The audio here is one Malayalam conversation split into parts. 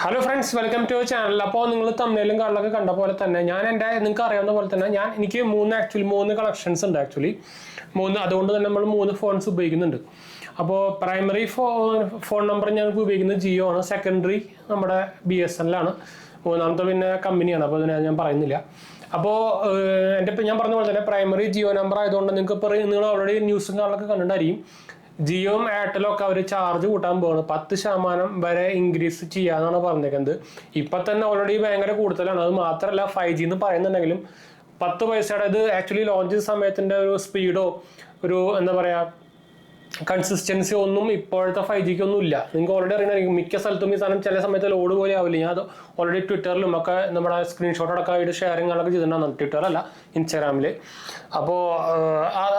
Hello friends, welcome to channel. അപ്പോൾ നിങ്ങൾ തമ്മിലും കാർഡിലൊക്കെ കണ്ട പോലെ തന്നെ നിങ്ങൾക്ക് അറിയാവുന്ന പോലെ തന്നെ എനിക്ക് മൂന്ന് കളക്ഷൻസ് ഉണ്ട് ആക്ച്വലി. അതുകൊണ്ട് തന്നെ നമ്മൾ 3 ഫോൺസ് ഉപയോഗിക്കുന്നുണ്ട്. അപ്പോൾ പ്രൈമറി ഫോൺ നമ്പർ ഞങ്ങൾക്ക് ഉപയോഗിക്കുന്നത് ജിയോ ആണ്. സെക്കൻഡറി നമ്മുടെ BSNL ആണ്. മൂന്നാമത്തെ പിന്നെ കമ്പനിയാണ്. അപ്പോൾ അതിനെ ഞാൻ പറയുന്നില്ല. അപ്പോൾ ഞാൻ പറഞ്ഞ പോലെ തന്നെ പ്രൈമറി ജിയോ നമ്പർ ആയതുകൊണ്ട് നിങ്ങൾ ഓൾറെഡി ന്യൂസും കാർഡിലൊക്കെ കണ്ടിട്ടുണ്ടായിരിക്കും. ജിയോയും എയർടെലും ഒക്കെ അവർ ചാർജ് കൂട്ടാൻ പോകുന്നത് 10% വരെ ഇൻക്രീസ് ചെയ്യാന്നാണ് പറഞ്ഞേക്കുന്നത്. ഇപ്പം തന്നെ ഓൾറെഡി ഭയങ്കര കൂടുതലാണ്. അത് മാത്രമല്ല 5G എന്ന് പറയുന്നുണ്ടെങ്കിലും 10 പൈസയുടെ ഇത് ആക്ച്വലി ലോഞ്ച് ചെയ്ത സമയത്തിൻ്റെ ഒരു സ്പീഡോ ഒരു എന്താ പറയുക കൺസിസ്റ്റൻസി ഒന്നും ഇപ്പോഴത്തെ 5Gക്ക് ഒന്നും ഇല്ല. നിങ്ങൾക്ക് ഓൾറെഡി അറിയണമെങ്കിൽ മിക്ക സ്ഥലത്തും ഈ സാധനം ചില സമയത്ത് ലോഡ് പോലെ ആവില്ല. ഞാൻ അത് ഓൾറെഡി ട്വിറ്ററിലും ഒക്കെ നമ്മുടെ സ്ക്രീൻഷോട്ട് അടക്കം ആയിട്ട് ഷെയറിങ്ങുകളൊക്കെ ചെയ്തിട്ടുണ്ടാകും. ട്വിറ്ററല്ല, ഇൻസ്റ്റാഗ്രാമിൽ. അപ്പോൾ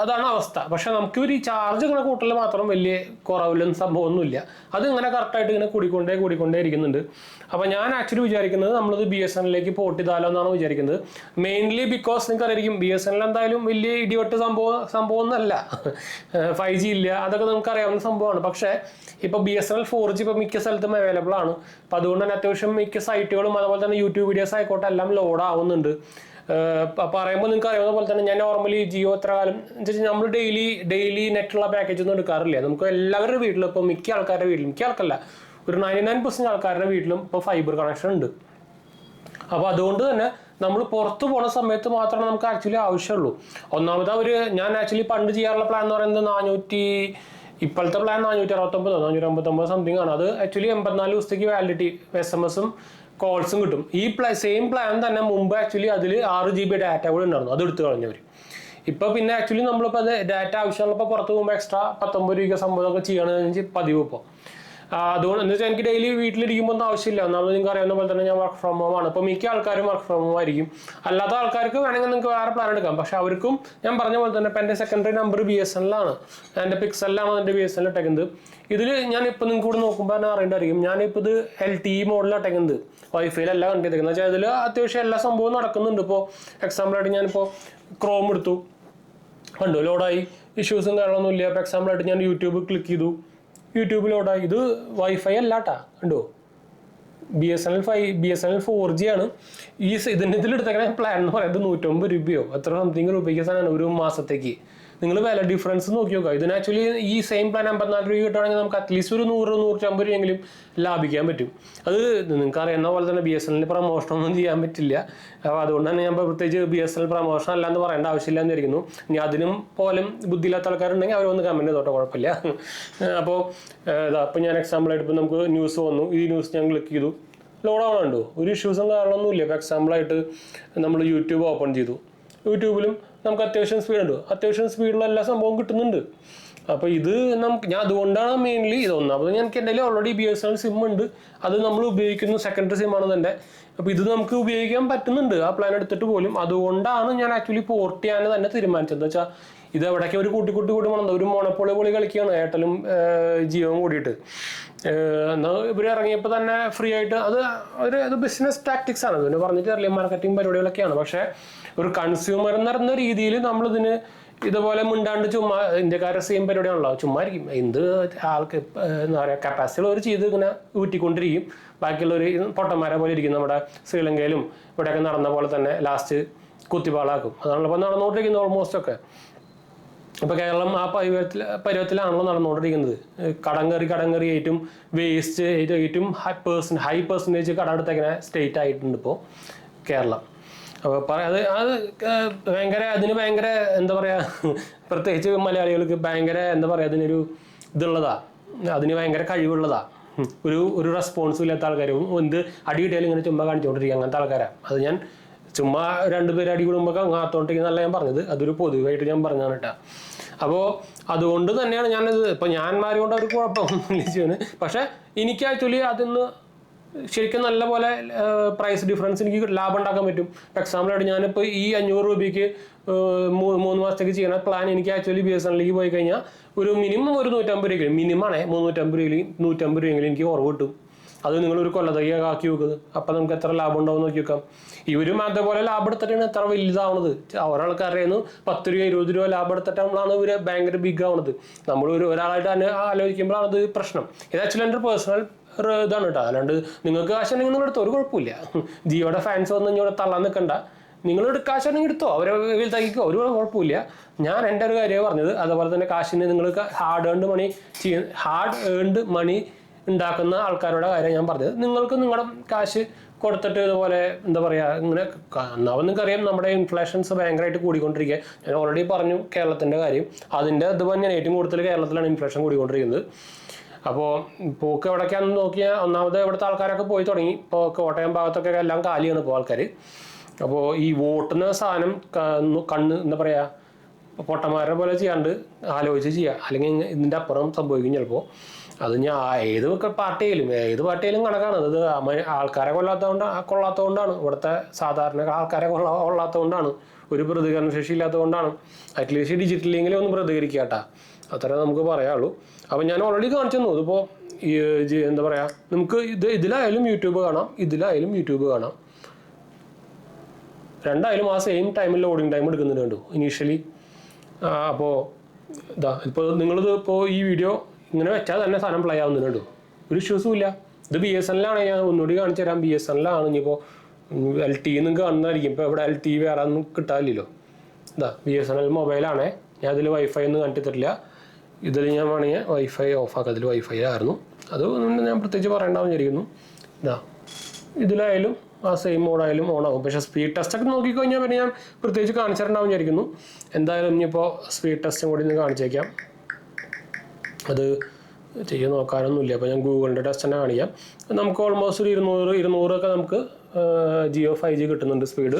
അതാണ് അവസ്ഥ. പക്ഷെ നമുക്ക് ഒരു ചാർജ് ഇങ്ങനെ കൂട്ടൽ മാത്രം വലിയ കുറവില്ലെന്ന് സംഭവമൊന്നുമില്ല. അത് ഇങ്ങനെ കറക്റ്റായിട്ട് ഇങ്ങനെ കൂടിക്കൊണ്ടേ ഇരിക്കുന്നുണ്ട്. അപ്പോൾ ഞാൻ ആക്ച്വലി വിചാരിക്കുന്നത് നമ്മളത് BSNLിലേക്ക് പോർട്ട് ചെയ്താലോ എന്നാണ് വിചാരിക്കുന്നത്. മെയിൻലി ബിക്കോസ് നിങ്ങൾക്ക് അറിയാം BSNL എന്തായാലും വലിയ ഇടിവെട്ട് സംഭവം ഒന്നല്ല. 5G ഇല്ല, അതൊക്കെ നമുക്ക് അറിയാവുന്ന സംഭവമാണ്. പക്ഷേ ഇപ്പോൾ BSNL 4G ഇപ്പോൾ മിക്ക സ്ഥലത്തും അവൈലബിൾ ആണ്. അപ്പം അതുകൊണ്ട് തന്നെ അത്യാവശ്യം മിക്ക സൈറ്റുകളും അതുപോലെ തന്നെ യൂട്യൂബ് വീഡിയോസ് ആയിക്കോട്ടെ എല്ലാം ലോഡ് ആവുന്നുണ്ട്. പറയുമ്പോൾ നിങ്ങൾക്ക് അറിയാവുന്ന പോലെ തന്നെ ഞാൻ നോർമലി ജിയോ എത്ര കാലം നമ്മൾ ഡെയിലി നെറ്റുള്ള പാക്കേജ് ഒന്നും എടുക്കാറില്ല. നമുക്ക് എല്ലാവരുടെ വീട്ടിലും ഇപ്പോൾ മിക്ക ആൾക്കല്ല, ഒരു 99% ആൾക്കാരുടെ വീട്ടിലും ഇപ്പോൾ ഫൈബർ കണക്ഷൻ ഉണ്ട്. അപ്പോൾ അതുകൊണ്ട് തന്നെ നമ്മൾ പുറത്ത് പോണ സമയത്ത് മാത്രമേ നമുക്ക് ആക്ച്വലി ആവശ്യമുള്ളൂ. ഒന്നാമത് ഞാൻ ആക്ച്വലി പണ്ട് ചെയ്യാറുള്ള പ്ലാൻ എന്ന് പറയുന്നത് ഇപ്പോഴത്തെ പ്ലാൻ 459 സംതിങ് ആണ്. അത് ആക്ച്വലി 84 ദിവസത്തേക്ക് വാലിഡിറ്റി SMS-ഉം കോൾസും കിട്ടും. ഈ സെയിം പ്ലാൻ തന്നെ മുമ്പ് ആക്ച്വലി അതിൽ 6 GB ഡാറ്റ കൂടെ ഉണ്ടായിരുന്നു. അത് എടുത്തു കളഞ്ഞവർ. ഇപ്പോൾ പിന്നെ ആക്ച്വലി നമ്മളിപ്പോൾ അത് ഡാറ്റ ആവശ്യമുള്ളപ്പോൾ പുറത്ത് പോകുമ്പോൾ എക്സ്ട്രാ 19 രൂപ സംഭവമൊക്കെ ചെയ്യണമെന്ന് പതിവ് ഇപ്പോൾ. അതുകൊണ്ട് എന്താ വെച്ചാൽ എനിക്ക് ഡെയിലി വീട്ടിലിരിക്കുമ്പോൾ ഒന്നും ആവശ്യമില്ല. ഒന്നാമത് നിങ്ങൾക്ക് അറിയാവുന്ന പോലെ തന്നെ ഞാൻ വർക്ക് ഫ്രം ഹോം ആണ്. അപ്പോൾ മിക്ക ആൾക്കാരും വർക്ക് ഫ്രം ഹോം ആയിരിക്കും. അല്ലാത്ത ആൾക്കാർക്ക് വേണമെങ്കിൽ നിങ്ങൾക്ക് വേറെ പ്ലാൻ എടുക്കാം. പക്ഷെ അവർക്കും ഞാൻ പറഞ്ഞ പോലെ തന്നെ ഇപ്പം എൻ്റെ സെക്കൻഡറി നമ്പർ BSNL ആണ്. എൻ്റെ പിക്സലിലാണ് എൻ്റെ BSNL ഇട്ടേക്കുന്നത്. ഇതിൽ ഞാനിപ്പോൾ നിങ്ങൾക്ക് കൂടെ നോക്കുമ്പോൾ തന്നെ അറിയേണ്ടായിരിക്കും. ഞാനിപ്പോൾ ഇത് LTE മോഡലാണ് ഇട്ടേക്കുന്നത്. വൈഫൈയിലല്ല കണ്ടിരിക്കുന്നത്. വെച്ചാൽ ഇതിൽ അത്യാവശ്യം എല്ലാ സംഭവവും നടക്കുന്നുണ്ട്. ഇപ്പോൾ എക്സാമ്പിളായിട്ട് ഞാനിപ്പോൾ ക്രോം എടുത്തു, കണ്ടു ലോഡായി, ഇഷ്യൂസും കാര്യങ്ങളൊന്നും ഇല്ല. ഇപ്പോൾ എക്സാമ്പിളായിട്ട് ഞാൻ യൂട്യൂബ് ക്ലിക്ക് ചെയ്തു, യൂട്യൂബ് ലോഡായി. ഇത് വൈഫൈ അല്ല കേട്ടാ, കണ്ടോ. BSNL 4G ആണ്. ഇതിലെടുത്തേക്കണ പ്ലാൻ എന്ന് പറയുന്നത് 150 രൂപയോ എത്ര സംതിങ് രൂപയ്ക്ക് സാധനമാണ് ഒരു മാസത്തേക്ക്. നിങ്ങൾ വില ഡിഫറൻസ് നോക്കി നോക്കുക. ഇതിന് ആക്ച്വലി ഈ സെയിം പ്ലാൻ 54 രൂപ കിട്ടുകയാണെങ്കിൽ നമുക്ക് അറ്റ്ലീസ്റ്റ് ഒരു 100-150 രൂപയെങ്കിലും ലാഭിക്കാൻ പറ്റും. അത് നിങ്ങൾക്ക് അറിയുന്ന പോലെ തന്നെ BSNL പ്രമോഷനൊന്നും ചെയ്യാൻ പറ്റില്ല. അപ്പോൾ അതുകൊണ്ട് തന്നെ ഞാൻ പ്രത്യേകിച്ച് BSNL പ്രമോഷൻ അല്ല എന്ന് പറയേണ്ട ആവശ്യമില്ല എന്നിരിക്കുന്നു. ഇനി അതിനും പോലും ബുദ്ധിയില്ലാത്ത ആൾക്കാരുണ്ടെങ്കിൽ അവരൊന്ന് കമൻറ്റ് ചെയ്തോട്ടെ, കുഴപ്പമില്ല. അപ്പോൾ അപ്പോൾ ഞാൻ എക്സാമ്പിളായിട്ട് ഇപ്പോൾ നമുക്ക് ന്യൂസ് വന്നു. ഈ ന്യൂസ് ഞാൻ ക്ലിക്ക് ചെയ്തു, ലോഡ് ആവണുണ്ടോ, ഒരു ഇഷ്യൂസും കാരണമൊന്നുമില്ല. ഇപ്പോൾ എക്സാമ്പിളായിട്ട് നമ്മൾ യൂട്യൂബ് ഓപ്പൺ ചെയ്തു. യൂട്യൂബിലും നമുക്ക് അത്യാവശ്യം സ്പീഡുണ്ട്. അത്യാവശ്യം സ്പീഡിലുള്ള എല്ലാ സംഭവം കിട്ടുന്നുണ്ട്. അപ്പോൾ ഇത് ഞാൻ അതുകൊണ്ടാണ് മെയിൻലി ഇതൊന്നാമത് എനിക്ക് എൻ്റെ ഓൾറെഡി BSNL സിം ഉണ്ട്. അത് നമ്മൾ ഉപയോഗിക്കുന്ന സെക്കൻഡറി സിമ്മാണ് എൻ്റെ. അപ്പോൾ ഇത് നമുക്ക് ഉപയോഗിക്കാൻ പറ്റുന്നുണ്ട് ആ പ്ലാൻ എടുത്തിട്ട് പോലും. അതുകൊണ്ടാണ് ഞാൻ ആക്ച്വലി പോർട്ട് ചെയ്യാൻ തന്നെ തീരുമാനിച്ചത്. എന്താ വെച്ചാൽ ഇത് എവിടേക്ക് ഒരു കൂട്ടി വേണം. ഒരു മോണോപ്പൊളി കളിക്കുകയാണ് എയർടെലും ജിയോയും കൂടിയിട്ട്. എന്നാൽ ഇവർ ഇറങ്ങിയപ്പോൾ തന്നെ ഫ്രീ ആയിട്ട് അത് ബിസിനസ് ടാക്ടിക്സ് ആണ്. ഇതിന് പറഞ്ഞിട്ട് അറിയാം, മാർക്കറ്റിംഗ് പരിപാടികളൊക്കെയാണ്. പക്ഷേ ഒരു കൺസ്യൂമർ എന്ന രീതിയിൽ നമ്മളിതിന് ഇതുപോലെ മുണ്ടാണ്ട് ചുമ്മാ ഇന്ത്യക്കാരുടെ സെയിം പരിപാടിയാണല്ലോ, ചുമ്മാ ഇരിക്കും. ആൾക്ക് എന്താ പറയുക കപ്പാസിറ്റി ഉള്ളവർ ചെയ്ത് ഇങ്ങനെ ഊറ്റിക്കൊണ്ടിരിക്കും. ബാക്കിയുള്ളവർ പൊട്ടന്മാരെ പോലെ ഇരിക്കും. നമ്മുടെ ശ്രീലങ്കയിലും ഇവിടെയൊക്കെ നടന്ന പോലെ തന്നെ ലാസ്റ്റ് കുത്തിപ്പാളാക്കും. അതാണല്ലോ ഇപ്പോൾ നടന്നുകൊണ്ടിരിക്കുന്നത് ഓൾമോസ്റ്റ് ഒക്കെ. ഇപ്പോൾ കേരളം ആ പരുവത്തിലാണല്ലോ നടന്നുകൊണ്ടിരിക്കുന്നത്. കടം കയറി ഏറ്റവും വേസ്റ്റ് ഏറ്റവും ഹൈ പെർസെൻറ്റേജ് കടം എടുത്തേക്കുന്ന സ്റ്റേറ്റ് ആയിട്ടുണ്ട് ഇപ്പോൾ കേരളം. അപ്പോൾ അതിന് ഭയങ്കര എന്താ പറയുക, പ്രത്യേകിച്ച് മലയാളികൾക്ക് ഭയങ്കര എന്താ പറയുക അതിനൊരു അതിന് ഭയങ്കര കഴിവുള്ളതാണ്. ഒരു റെസ്പോൺസും ഇല്ലാത്ത ആൾക്കാരും അടി കിട്ടിയാലും ഇങ്ങനെ ചുമ്മാ കാണിച്ചുകൊണ്ടിരിക്കുക, അങ്ങനത്തെ ആൾക്കാരാണ്. അത് ഞാൻ ചുമ്മാ 2 പേര് അടി കൂടുമ്പോൾ അങ്ങാത്തോണ്ടിരിക്കുന്നല്ല ഞാൻ പറഞ്ഞത്, അതൊരു പൊതുവായിട്ട് ഞാൻ പറഞ്ഞാണ് കേട്ടോ. അപ്പോൾ അതുകൊണ്ട് തന്നെയാണ് ഞാനത് ഇപ്പോൾ ഞാന്മാരെ കൊണ്ട് അവർക്ക് കുഴപ്പമൊന്നുമില്ല. പക്ഷേ എനിക്ക് ആക്ച്വലി അതിന്ന് ശരിക്കും നല്ല പോലെ പ്രൈസ് ഡിഫറൻസ് എനിക്ക് ലാഭം ഉണ്ടാക്കാൻ പറ്റും. എക്സാമ്പിളായിട്ട് ഞാനിപ്പോൾ ഈ 500 രൂപയ്ക്ക് 3 മാസത്തേക്ക് ചെയ്യുന്ന പ്ലാൻ എനിക്ക് ആക്ച്വലി BSNLിലേക്ക് പോയി കഴിഞ്ഞാൽ ഒരു മിനിമം ഒരു 150 രൂപയെങ്കിലും, മിനിമമാണേ 150 രൂപയെങ്കിലും എനിക്ക് കുറവ് കിട്ടും. അത് നിങ്ങളൊരു കൊല്ലതയ്യ ആക്കി വെക്കുന്നത്. അപ്പം നമുക്ക് എത്ര ലാഭം ഉണ്ടാവും നോക്കി വെക്കാം. ഇവരും അതേപോലെ ലാഭം എടുത്തിട്ടാണ് എത്ര വലുതാവണത്. ഒരാൾക്കറിയുന്നു 10 രൂപ 20 രൂപ ലാഭം എടുത്തിട്ടാണ് ഇവർ ഭയങ്കര ബിഗ് ആവണത്. നമ്മൾ ഒരാളായിട്ട് ആലോചിക്കുമ്പോഴാണ് അത് പ്രശ്നം. ഇത് ആക്ച്വലി എൻ്റെ പേഴ്സണൽ ഇതാണ് കേട്ടോ. അല്ലാണ്ട് നിങ്ങൾക്ക് കാശ് ഉണ്ടെങ്കിൽ നിങ്ങൾ എടുത്തോ, ഒരു കുഴപ്പമില്ല. ജിയോയുടെ ഫാൻസ് വന്ന് ഇങ്ങോട്ട് തള്ളാൻ നിൽക്കണ്ട. നിങ്ങൾ കാശ് ഉണ്ടെങ്കിൽ എടുത്തോ, അവരെ തയ്ക്കോ, ഒരു കുഴപ്പമില്ല. ഞാൻ എൻ്റെ ഒരു കാര്യമാണ് പറഞ്ഞത്. അതുപോലെ തന്നെ കാശിന് നിങ്ങൾ ഹാർഡ് ഏൺഡ് മണി ഉണ്ടാക്കുന്ന ആൾക്കാരുടെ കാര്യം ഞാൻ പറഞ്ഞത്. നിങ്ങൾക്ക് നിങ്ങളുടെ കാശ് കൊടുത്തിട്ട് ഇതുപോലെ എന്താ പറയുക, ഇങ്ങനെ ഒന്നാമത് നിങ്ങൾക്കറിയാം നമ്മുടെ ഇൻഫ്ലേഷൻസ് ഭയങ്കരമായിട്ട് കൂടിക്കൊണ്ടിരിക്കുക. ഞാൻ ഓൾറെഡി പറഞ്ഞു കേരളത്തിൻ്റെ കാര്യം. അതിൻ്റെ ഇത് തന്നെയാണ് ഏറ്റവും കൂടുതൽ കേരളത്തിലാണ് ഇൻഫ്ലേഷൻ കൂടിക്കൊണ്ടിരിക്കുന്നത്. അപ്പോൾ പോക്ക് എവിടേക്കാണെന്ന് നോക്കിയാൽ ഒന്നാമത് ഇവിടുത്തെ ആൾക്കാരൊക്കെ പോയി തുടങ്ങി. ഇപ്പോൾ കോട്ടയം ഭാഗത്തൊക്കെ എല്ലാം കാലിയാണ് ഇപ്പോൾ ആൾക്കാർ. അപ്പോൾ ഈ വോട്ടുന്ന സാധനം എന്താ പറയുക, പൊട്ടന്മാരെ പോലെ ചെയ്യാണ്ട് ആലോചിച്ച് ചെയ്യുക, അല്ലെങ്കിൽ ഇതിൻ്റെ അപ്പുറം സംഭവിക്കും ചിലപ്പോൾ. അത് ഞാൻ ഏത് പാർട്ടിയിലും കണക്കാണ്. അത് ആൾക്കാരെ കൊള്ളാത്തതുകൊണ്ടാണ്, ഇവിടുത്തെ സാധാരണ ആൾക്കാരെ കൊള്ളാത്തതുകൊണ്ടാണ്, ഒരു പ്രതികരണ ശേഷി ഇല്ലാത്തതുകൊണ്ടാണ്. അറ്റ്ലീസ്റ്റ് ഡിജിറ്റലെങ്കിലും ഒന്ന് പ്രതികരിക്കുക കേട്ടോ, അത്രേ നമുക്ക് പറയാനുള്ളൂ. അപ്പം ഞാൻ ഓൾറെഡി കാണിച്ചു തന്നു. ഇതിപ്പോൾ എന്താ പറയുക, നമുക്ക് ഇതിലായാലും യൂട്യൂബ് കാണാം, ഇതിലായാലും യൂട്യൂബ് കാണാം. രണ്ടായാലും ആ സെയിം ടൈമിൽ ലോഡിങ് ടൈം എടുക്കുന്നുണ്ട് കണ്ടു ഇനീഷ്യലി. അപ്പോൾ ഇപ്പോൾ നിങ്ങളിത് ഇപ്പോൾ ഈ വീഡിയോ ഇങ്ങനെ വെച്ചാൽ തന്നെ സാധനം പ്ലേ ആവുന്നുണ്ട്, ഒരു ഇഷ്യൂസും ഇല്ല. ഇത് BSNL ആണ്. ഞാൻ ഒന്നുകൂടി കാണിച്ചു തരാം. BSNL ആണ്. ഇനിയിപ്പോൾ LTE നിങ്ങൾക്ക് കാണുന്നതായിരിക്കും. ഇപ്പോൾ ഇവിടെ LTE വേറെ ഒന്നും കിട്ടാനില്ലല്ലോ. BSNL മൊബൈലാണേ. ഞാൻ അതിൽ വൈഫൈ ഒന്നും കണ്ടിട്ടില്ല. ഇതിൽ ഞാൻ വേണമെങ്കിൽ വൈഫൈ ഓഫാക്കാം. അതിൽ വൈഫൈ ആയിരുന്നു. അത് ഞാൻ പ്രത്യേകിച്ച് പറയേണ്ടാവും വിചാരിക്കുന്നു. ഇതിലായാലും ആ സെയിം മോഡായാലും ഓണാകും. പക്ഷേ സ്പീഡ് ടെസ്റ്റൊക്കെ നോക്കിക്കഴിഞ്ഞാൽ പിന്നെ ഞാൻ പ്രത്യേകിച്ച് കാണിച്ചിട്ടുണ്ടാവും വിചാരിക്കുന്നു. എന്തായാലും ഇനിയിപ്പോൾ സ്പീഡ് ടെസ്റ്റും കൂടി ഒന്ന് കാണിച്ചേക്കാം. അത് ചെയ്യാൻ നോക്കാനൊന്നുമില്ല. അപ്പോൾ ഞാൻ ഗൂഗിളിൻ്റെ ടെസ്റ്റ് തന്നെ കാണിക്കാം. നമുക്ക് ഓൾമോസ്റ്റ് ഒരു 200 നമുക്ക് ജിയോ 5G കിട്ടുന്നുണ്ട്. സ്പീഡ്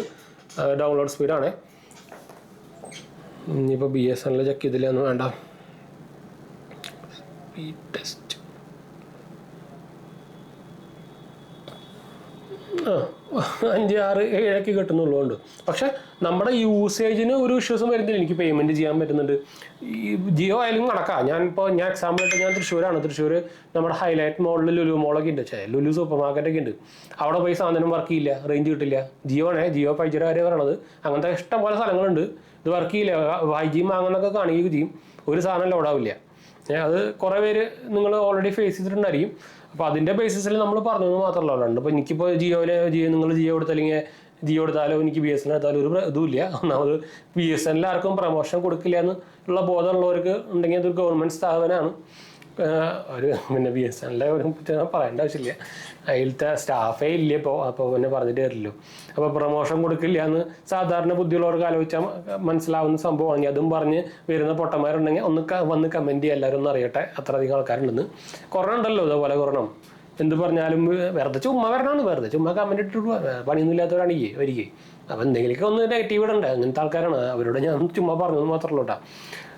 ഡൗൺലോഡ് സ്പീഡാണ്. ഇനിയിപ്പോൾ BSNL ചെക്ക് ചെയ്തില്ലൊന്നും വേണ്ട. സ്പീഡ് ടെസ്റ്റ് 5, 6, 7 കിട്ടുന്നുള്ളതുകൊണ്ട്. പക്ഷെ നമ്മുടെ യൂസേജിന് ഒരു ഇഷ്യൂസും വരുന്നില്ല. എനിക്ക് പേയ്മെൻറ്റ് ചെയ്യാൻ പറ്റുന്നുണ്ട്. ഈ ജിയോ ആയാലും കണക്കാം. ഞാൻ എക്സാമ്പിൾ ഞാൻ തൃശ്ശൂരാണ്. തൃശ്ശൂർ നമ്മുടെ ഹൈലൈറ്റ് മോളിൽ ലുലു മോളൊക്കെ ഉണ്ട്, ലുലു സൂപ്പർ മാർക്കറ്റൊക്കെ ഉണ്ട്. അവിടെ പോയി സാധനം വർക്ക് ചെയ്യില്ല, റേഞ്ച് കിട്ടില്ല. ജിയോ 5Gയുടെ കാര്യം പറയണത്. അങ്ങനത്തെ ഇഷ്ടം പോലെ സ്ഥലങ്ങളുണ്ട്. ഇത് വർക്ക് ചെയ്യില്ല. 5G വാങ്ങുന്നൊക്കെ കാണിക്കുകയും ചെയ്യും, ഒരു സാധനം ലോഡാവില്ല. അത് കുറേ പേര് നിങ്ങൾ ഓൾറെഡി ഫേസ് ചെയ്തിട്ടുണ്ടായിരിക്കും. അപ്പോൾ അതിൻ്റെ ബേസിസിൽ നമ്മൾ പറഞ്ഞത് മാത്രമല്ല ഉണ്ട്. അപ്പോൾ എനിക്കിപ്പോൾ നിങ്ങൾ ജിയോ എടുത്താലോ എനിക്ക് BSNL എടുത്താലോ ഒരു ഇതുമില്ല. ഒന്നാമത് BSNL ആർക്കും പ്രമോഷൻ കൊടുക്കില്ല എന്നുള്ള ബോധമുള്ളവർക്ക് ഉണ്ടെങ്കിൽ അതൊരു ഗവൺമെൻറ് സ്ഥാപനമാണ്. പിന്നെ BSNL പറയേണ്ട ആവശ്യമില്ല. അതിലത്തെ സ്റ്റാഫേ ഇല്ല അപ്പോൾ പിന്നെ പറഞ്ഞിട്ട് തരില്ലോ. അപ്പോൾ പ്രമോഷൻ കൊടുക്കില്ല എന്ന് സാധാരണ ബുദ്ധിയുള്ളവർക്ക് ആലോചിച്ചാൽ മനസ്സിലാവുന്ന സംഭവമാണെങ്കിൽ അതും പറഞ്ഞ് വരുന്ന പൊട്ടന്മാരുണ്ടെങ്കിൽ വന്ന് കമൻറ്റ് ചെയ്യുക. എല്ലാവരും ഒന്ന് അറിയട്ടെ അത്രയധികം ആൾക്കാരുണ്ടെന്ന്. കുറേ ഉണ്ടല്ലോ ഇതേപോലെ കുറണം. എന്ത് പറഞ്ഞാലും വെറുതെ ചുമ്മാ വരണമാണ്, വെറുതെ ചുമ്മാ കമൻറ്റ് ഇട്ടിട്ട് പണിയൊന്നും ഇല്ലാത്തവരാണ് വരികയെ. അപ്പോൾ എന്തെങ്കിലുമൊക്കെ ഒന്ന് നെഗറ്റീവ് ഇടണ്ടേ. അങ്ങനത്തെ ആൾക്കാരാണ്. അവരോട് ഞാൻ ചുമ്മാ പറഞ്ഞത് മാത്രമല്ല കേട്ടോ,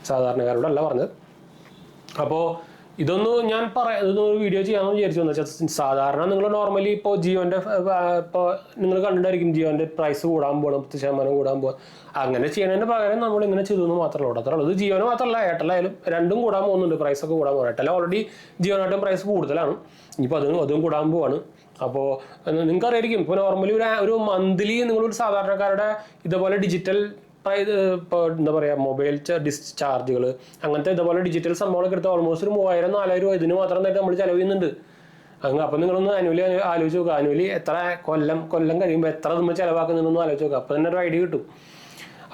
സാധാരണക്കാരോടല്ല പറഞ്ഞത്. അപ്പോൾ ഇതൊന്നും ഞാൻ ഇതൊന്നും വീഡിയോ ചെയ്യാമെന്ന് വിചാരിച്ചു എന്ന് വെച്ചാൽ, സാധാരണ നിങ്ങൾ നോർമലി ഇപ്പോൾ ജിയോൻ്റെ ഇപ്പോൾ നിങ്ങൾ കണ്ടിട്ടായിരിക്കും ജിയോൻ്റെ പ്രൈസ് കൂടാൻ പോകണം, 10% കൂടാൻ പോകുക. അങ്ങനെ ചെയ്യുന്നതിന് പകരം നമ്മൾ ഇങ്ങനെ ചെയ്തെന്ന് മാത്രമേ ഉള്ളൂ. അത്രേ ഉള്ളൂ. ഇത് ജിയോന് മാത്രമല്ല, എയർടെലായാലും രണ്ടും കൂടാൻ പോകുന്നുണ്ട്. പ്രൈസൊക്കെ കൂടാൻ പോകും. എയർടെൽ ഓൾറെഡി ജിയോനായിട്ടും പ്രൈസ് കൂടുതലാണ്. ഇനിയിപ്പോൾ അതും കൂടാൻ പോവാണ്. അപ്പോൾ നിങ്ങൾക്കറിയായിരിക്കും ഇപ്പോൾ നോർമലി ഒരു മന്ത്ലി നിങ്ങളൊരു സാധാരണക്കാരുടെ ഇതുപോലെ ഡിജിറ്റൽ ഇപ്പോൾ എന്താ പറയുക മൊബൈൽ ചാർജുകൾ അങ്ങനത്തെ ഇതുപോലെ ഡിജിറ്റൽ സംഭവങ്ങളൊക്കെ എടുത്ത് ഓൾമോസ്റ്റ് ഒരു 3000-4000 രൂപ ഇതിന് മാത്രം തന്നെ നമ്മൾ ചിലവ് ചെയ്യുന്നുണ്ട്. അപ്പോൾ നിങ്ങളൊന്ന് ആനുവലി ആലോചിച്ച് നോക്കുക. ആനുവലി എത്ര കൊല്ലം കഴിയുമ്പോൾ എത്ര നമ്മൾ ചിലവാക്കുന്നതെന്നൊന്നും ആലോചിച്ച് നോക്കുക. അപ്പോൾ തന്നെ ഒരു ഐഡിയ കിട്ടും.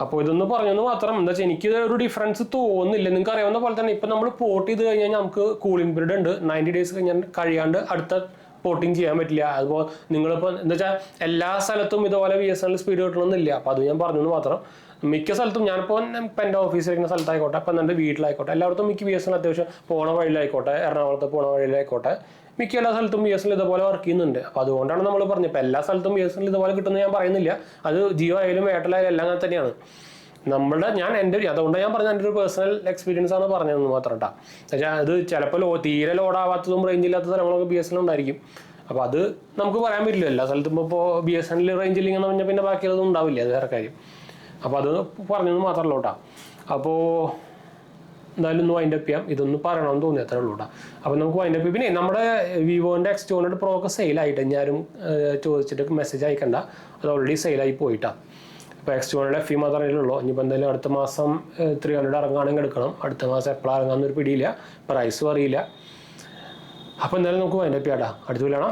അപ്പോൾ ഇതൊന്ന് പറഞ്ഞെന്ന് മാത്രം. എന്താ വെച്ചാൽ എനിക്ക് ഒരു ഡിഫറൻസ് തോന്നുന്നില്ല. നിങ്ങൾക്ക് അറിയാവുന്ന പോലെ തന്നെ ഇപ്പം നമ്മൾ പോർട്ട് ചെയ്ത് കഴിഞ്ഞാൽ നമുക്ക് കൂളിംഗ് പീരീഡ് ഉണ്ട്. 90 days കഴിയാണ്ട് അടുത്ത പോർട്ടിങ് ചെയ്യാൻ പറ്റില്ല. അതുപോലെ നിങ്ങളിപ്പോൾ എന്താ വെച്ചാൽ എല്ലാ സ്ഥലത്തും ഇതുപോലെ BSNL സ്പീഡ് കിട്ടണമെന്നില്ല. അപ്പോൾ അത് ഞാൻ പറഞ്ഞെന്ന് മാത്രം. മിക്ക സ്ഥലത്തും ഞാനിപ്പോൾ എൻ്റെ ഓഫീസിലിരിക്കുന്ന സ്ഥലത്തായിക്കോട്ടെ, അപ്പം എൻ്റെ വീട്ടിലായിക്കോട്ടെ, എല്ലായിടത്തും മിക്ക BSNL അത്യാവശ്യം പോണ വഴിയിലായിക്കോട്ടെ, എറണാകുളത്ത് പോണ വഴിയിലായിക്കോട്ടെ, മിക്ക എല്ലാ സ്ഥലത്തും BSNL ഇതുപോലെ വർക്ക് ചെയ്യുന്നുണ്ട്. അപ്പോൾ അതുകൊണ്ടാണ് നമ്മൾ പറഞ്ഞത്. ഇപ്പോൾ എല്ലാ സ്ഥലത്തും BSNL ഇതുപോലെ കിട്ടുന്നത് ഞാൻ പറയുന്നില്ല. അത് ജിയോ ആയാലും എയർടെൽ ആയാലും എല്ലാം അങ്ങനെ തന്നെയാണ്. അതുകൊണ്ട് ഞാൻ പറഞ്ഞ എൻ്റെ ഒരു പേഴ്സണൽ എക്സ്പീരിയൻസ് ആണ് പറഞ്ഞതെന്ന് മാത്രം കേട്ടോ. പക്ഷേ അത് ചിലപ്പോൾ തീരെ ലോഡാവാത്തതും റേഞ്ച് ഇല്ലാത്ത സ്ഥലങ്ങളൊക്കെ BSNL ഉണ്ടായിരിക്കും. അപ്പോൾ അത് നമുക്ക് പറയാൻ പറ്റില്ല. എല്ലാ സ്ഥലത്തും ഇപ്പോൾ BSNL റേഞ്ച് ഇല്ലെന്ന് പറഞ്ഞാൽ പിന്നെ ബാക്കിയുള്ളതൊന്നും ഉണ്ടാവില്ല, അത് വേറെ കാര്യം. അപ്പോൾ അത് പറഞ്ഞതെന്ന് മാത്രമല്ല കേട്ടോ. അപ്പോൾ എന്തായാലും ഒന്ന് വൈൻഡപ്പ് ചെയ്യാം. ഇതൊന്ന് പറയണമെന്ന് തോന്നി, അത്രേ ഉള്ളൂ കേട്ടോ. അപ്പോൾ നമുക്ക് വൈൻഡപ്പ് ചെയ്യാം. പിന്നെ നമ്മുടെ വിവോൻ്റെ X200 Pro ഒക്കെ സെയിലായിട്ട് ഞാനും ചോദിച്ചിട്ട് മെസ്സേജ് അയക്കണ്ട, അത് ഓൾറെഡി സെയിലായി പോയിട്ടാണ്. ഇപ്പോൾ X200 FE മാത്രമേ ഉള്ളൂ. ഇനിയിപ്പോൾ എന്തായാലും അടുത്ത മാസം 300 ഇറങ്ങുകയാണെങ്കിൽ എടുക്കണം. അടുത്ത മാസം എപ്പോഴാണ് ഇറങ്ങാമെന്നൊരു പിടിയില്ല, പ്രൈസും അറിയില്ല. അപ്പോൾ എന്തായാലും നമുക്ക് വൈൻഡപ്പ് ചെയ്യാടാ, അടുത്ത വീടാണോ.